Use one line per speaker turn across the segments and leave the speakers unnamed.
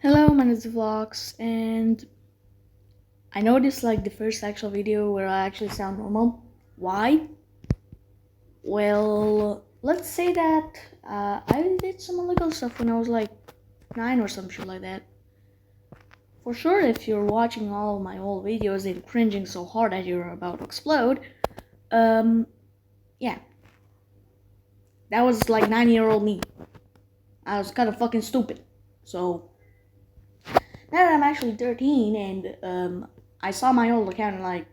Hello, my name is Vlogs, and I know this is like the first actual video where I actually sound normal. Why? Well, let's say that I did some illegal stuff when I was like 9 or some shit like that. For sure, if you're watching all of my old videos and cringing so hard that you're about to explode, yeah. That was like 9-year-old me. I was kind of fucking stupid. So, now that I'm actually 13 and I saw my old account and like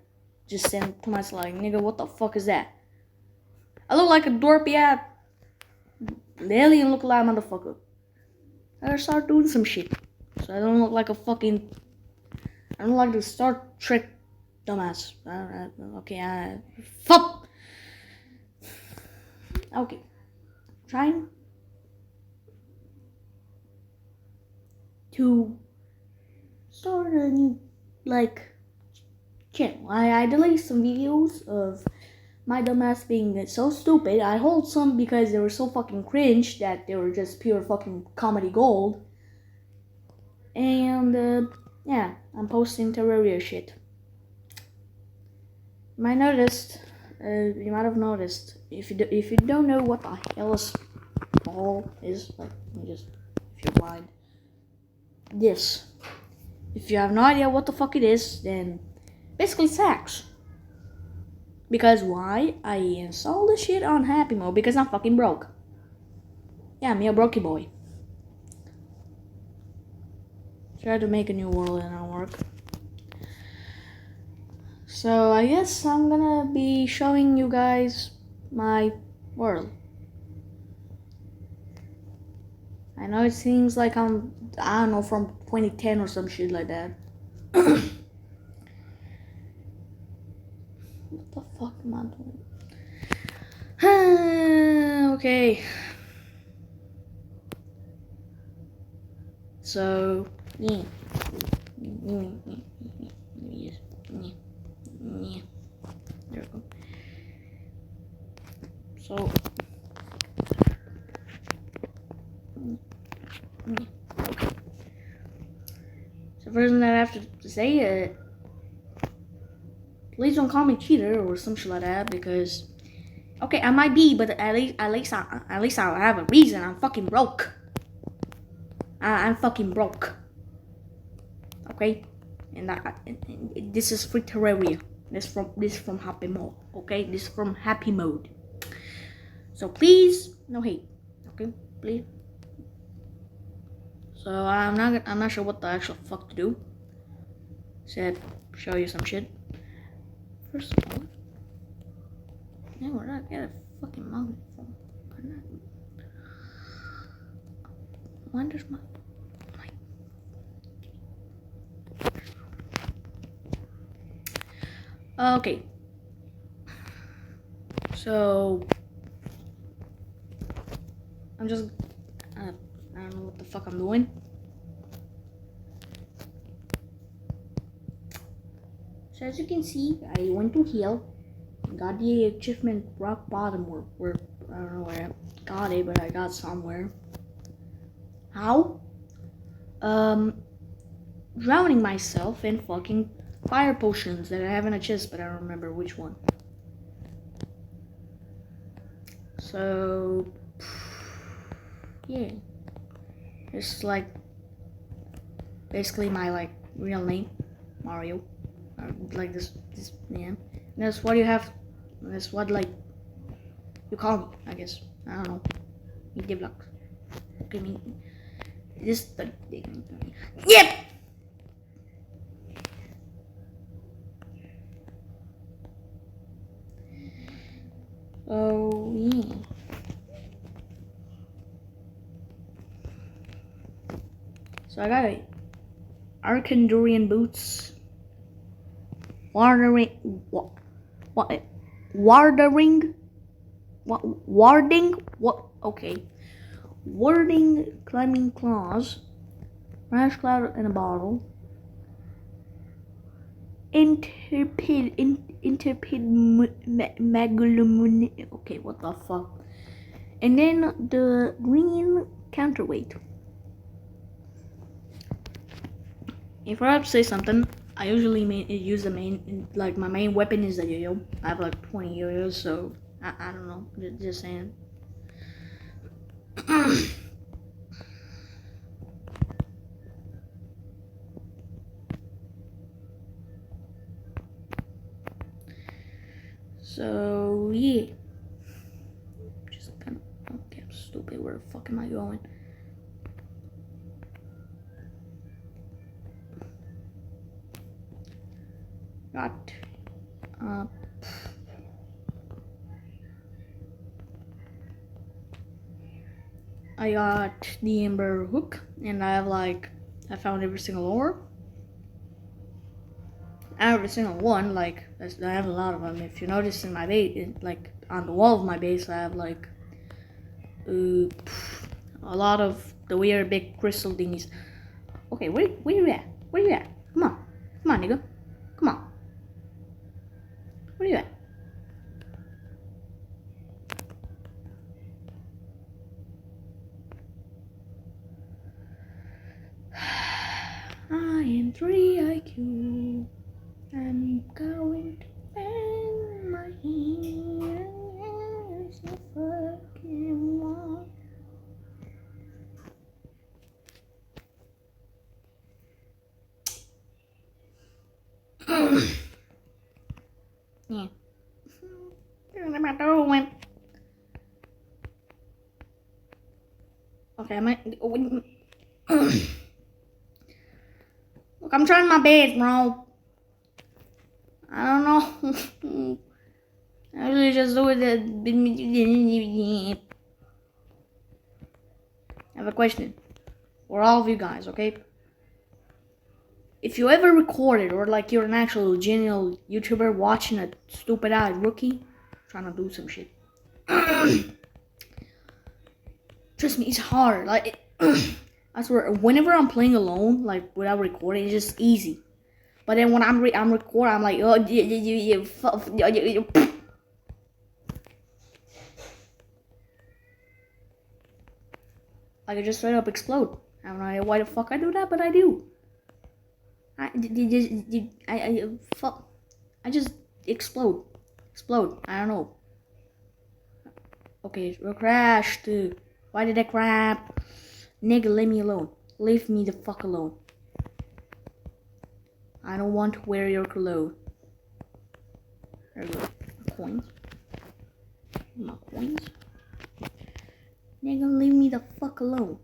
just said to myself like, nigga, what the fuck is that? I look like a dorpy ass alien look-alike motherfucker. I gotta start doing some shit so I don't look like a fucking I don't like the Star Trek dumbass. Okay, fuck. Okay, trying to start a new channel. I deleted some videos of my dumbass being so stupid. I hold some because they were so fucking cringe that they were just pure fucking comedy gold. And yeah, I'm posting Terraria shit. You might have noticed. If you don't know what the hell is ball is, like, if you're blind, this. If you have no idea what the fuck it is, then basically sex. Because why? I installed this shit on happy mode because I'm fucking broke. Yeah, me a brokey boy. Try to make a new world and it'll work. So I guess I'm gonna be showing you guys my world. I know it seems like I don't know, from 2010 or some shit like that. What the fuck am I doing? Okay. So, yeah. There we go. So, okay. So first thing I have to say, please don't call me cheater or some shit like that, because okay, I might be, but at least I have a reason. I'm fucking broke. I'm fucking broke. Okay, and this is free Terraria. This from Happy Mode. Okay, this is from Happy Mode. So please, no hate. Okay, please. So I'm not sure what the actual fuck to do. Said show you some shit. First of all, yeah, where did I get a fucking magnet from? When does my okay. So I'm just I don't know what the fuck I'm doing. So as you can see, I went to heal, got the achievement rock bottom, where I don't know where I got it, but I got somewhere. How? Drowning myself in fucking fire potions that I have in a chest, but I don't remember which one. So yeah, it's like basically my like real name, Mario. Like this yeah. And that's what you have. That's what like you call me, I guess. I don't know. You give luck. Okay, me. This the yep. Oh yeah. So I got a Arcandurian boots. Warding, okay. Warding climbing claws. Rash cloud in a bottle. Interpid megalomani. Okay, what the fuck? And then the green counterweight. If I have to say something, I usually use the main, like my main weapon is the yo-yo. I have like 20 yo-yos, so I don't know. Just saying. So yeah, just kind of okay. I'm stupid. Where the fuck am I going? Got I got the Ember Hook, and I found every single ore. Every single one, like, I have a lot of them. If you notice in my base, like, on the wall of my base, I have, like, a lot of the weird big crystal thingies. Okay, where you at? Where you at? Come on, nigga. Come on. Where you at? I am 3 IQ. I'm going to bang my ears so fucking long. Yeah. Okay, I might. Look, I'm trying my best, bro. I don't know. I usually just do it. I have a question for all of you guys, okay? If you ever recorded, or like you're an actual genuine YouTuber watching a stupid-eyed rookie trying to do some shit. Trust me, it's hard. Like, I swear, whenever I'm playing alone, like without recording, it's just easy. But then when I'm recording, I'm like, oh, like I just straight up explode. I don't know why the fuck I do that, but I do. I just explode. I don't know. Okay, it crashed. Why did I crash? Nigga, leave me alone. Leave me the fuck alone. I don't want to wear your clothes. There we go. My coins. My coins. Nigga, leave me the fuck alone.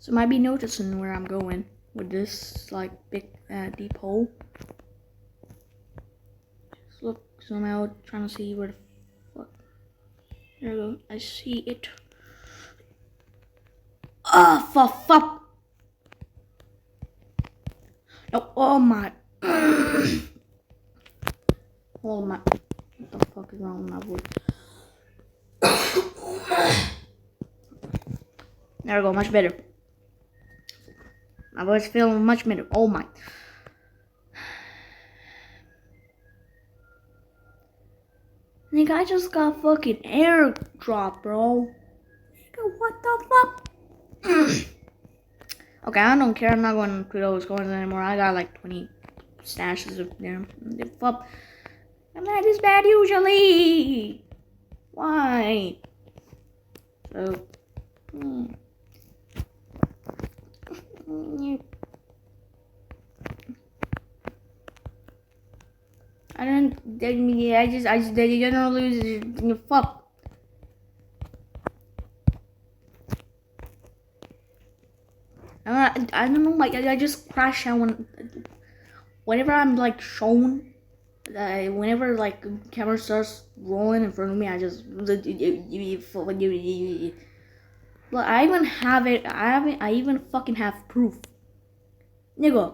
So might be noticing where I'm going with this like big deep hole. Just look, zoom out, trying to see where the fuck. There we go. I see it. Ah, for fuck. No, oh my. Oh my. What the fuck is wrong with my voice? There we go, much better. My voice feeling much better. Oh my. Nigga, I just got fucking airdrop, bro. Nigga, what the fuck? Okay, I don't care. I'm not going to those coins anymore. I got like 20 stashes of them. Fuck. I'm not this bad usually. Why? So. I don't. I just they don't lose. Fuck. I don't know. Like I just crash out whenever I'm like shown. Whenever like camera starts rolling in front of me, I just. Look, I even have it. I even fucking have proof. Nigga,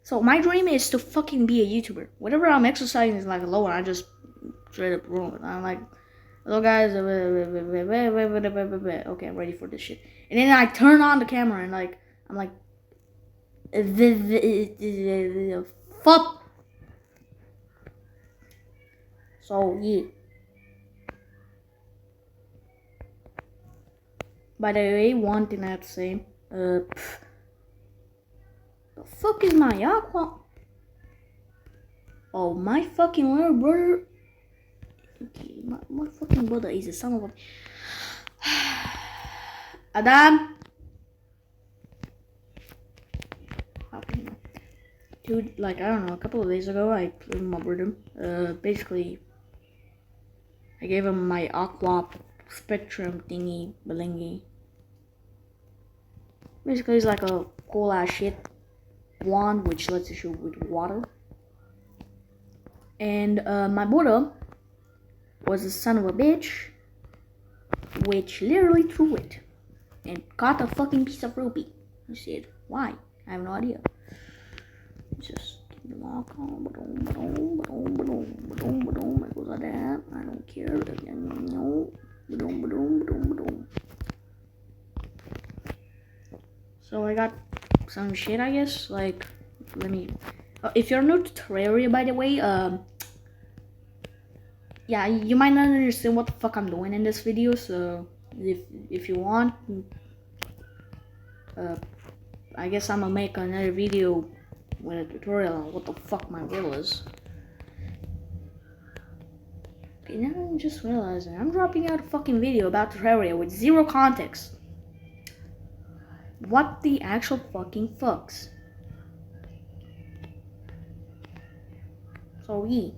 So my dream is to fucking be a YouTuber. Whatever I'm exercising is like lower, I just straight up roll it. I'm like, hello guys, okay, I'm ready for this shit. And then I turn on the camera and like, I'm like, fuck. So yeah. By the way, one thing I have to say, the fuck is my aqua? Oh, my fucking little brother. Okay, my fucking brother is a son of a. Adam. Dude, like, I don't know, a couple of days ago, I played with my brother. Basically, I gave him my aqua spectrum thingy belingy. Basically, it's like a cool ass shit wand which lets you shoot with water. And my brother was a son of a bitch, which literally threw it and caught a fucking piece of ruby. I said, why? I have no idea. Just keep the lock on, it goes like that. I don't care. So I got some shit, I guess. Like, let me. If you're new to Terraria, by the way, yeah, you might not understand what the fuck I'm doing in this video. So if you want, I guess I'm gonna make another video with a tutorial on what the fuck my role is. Okay, now I'm just realizing I'm dropping out a fucking video about Terraria with zero context. What the actual fucking fucks? So yeah.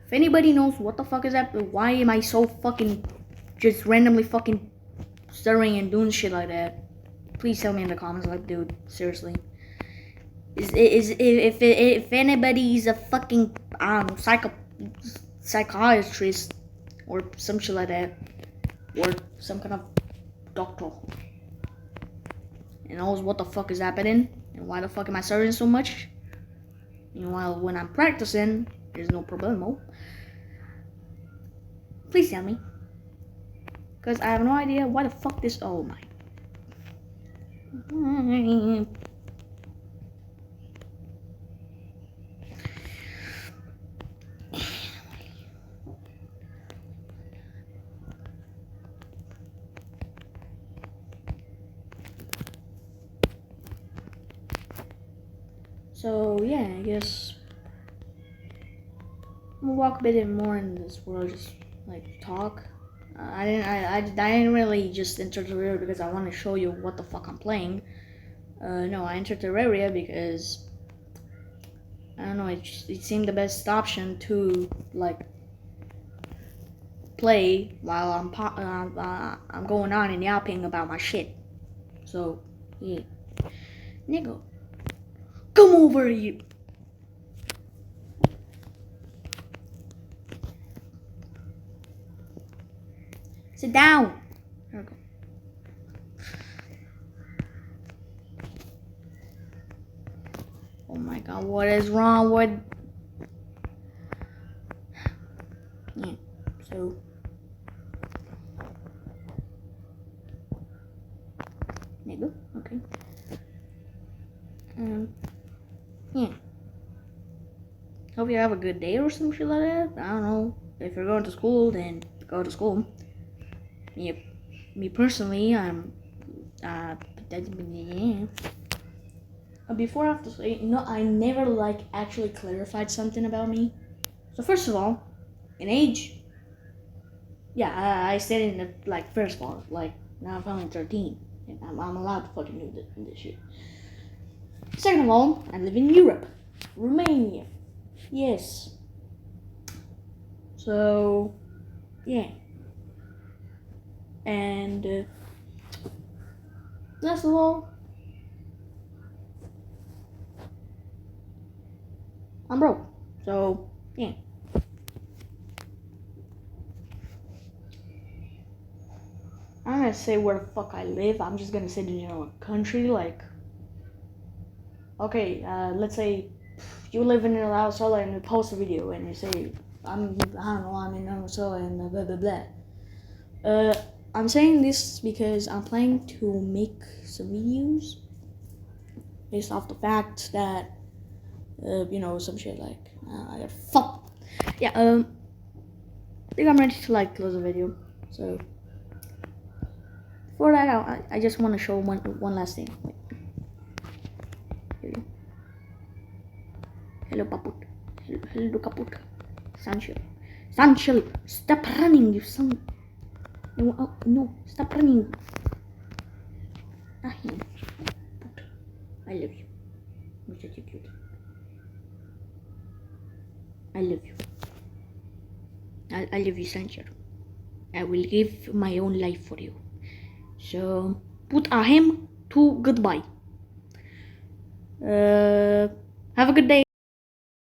If anybody knows what the fuck is that, why am I so fucking just randomly fucking stirring and doing shit like that? Please tell me in the comments, like, dude, seriously. If anybody's a fucking psychiatrist or some shit like that, or some kind of doctor, and knows what the fuck is happening and why the fuck am I stirring so much? Meanwhile, when I'm practicing, there's no problemo. Please tell me, because I have no idea why the fuck this. Oh my. So yeah, I guess I'm gonna walk a bit more in this world, just like talk. I didn't really just enter Terraria because I want to show you what the fuck I'm playing. No, I entered Terraria because I don't know. It seemed the best option to like play while I'm going on and yapping about my shit. So yeah, nigga, come over here. Sit down. There we go. Oh my god, what is wrong with... Yeah, so... Nigga, okay. Yeah. Hope you have a good day or some shit like that. I don't know. If you're going to school, then go to school. Me personally, before I have to say, I never like actually clarified something about me. So first of all, in age, yeah, I said in the like first part, like now I'm only 13, and I'm allowed to fucking do this shit. Second of all, I live in Europe, Romania, yes. So, yeah. And last of all, I'm broke. So, yeah. I'm gonna say where the fuck I live. I'm just gonna say the general country. Like, okay, let's say you live in Venezuela and you post a video and you say, I don't know, I'm in Venezuela and blah blah blah. I'm saying this because I'm planning to make some videos based off the fact that, some shit like, fuck. Yeah, I think I'm ready to like close the video. So, before that, I just want to show one last thing. Wait. Here you go. Hello, Paput. Hello, Kaput. Sancho. Sancho, stop running, you son. No, stop running. I love you. You're such a cute. I love you. I love you, Sancho. I will give my own life for you. So, put a him to goodbye. Have a good day.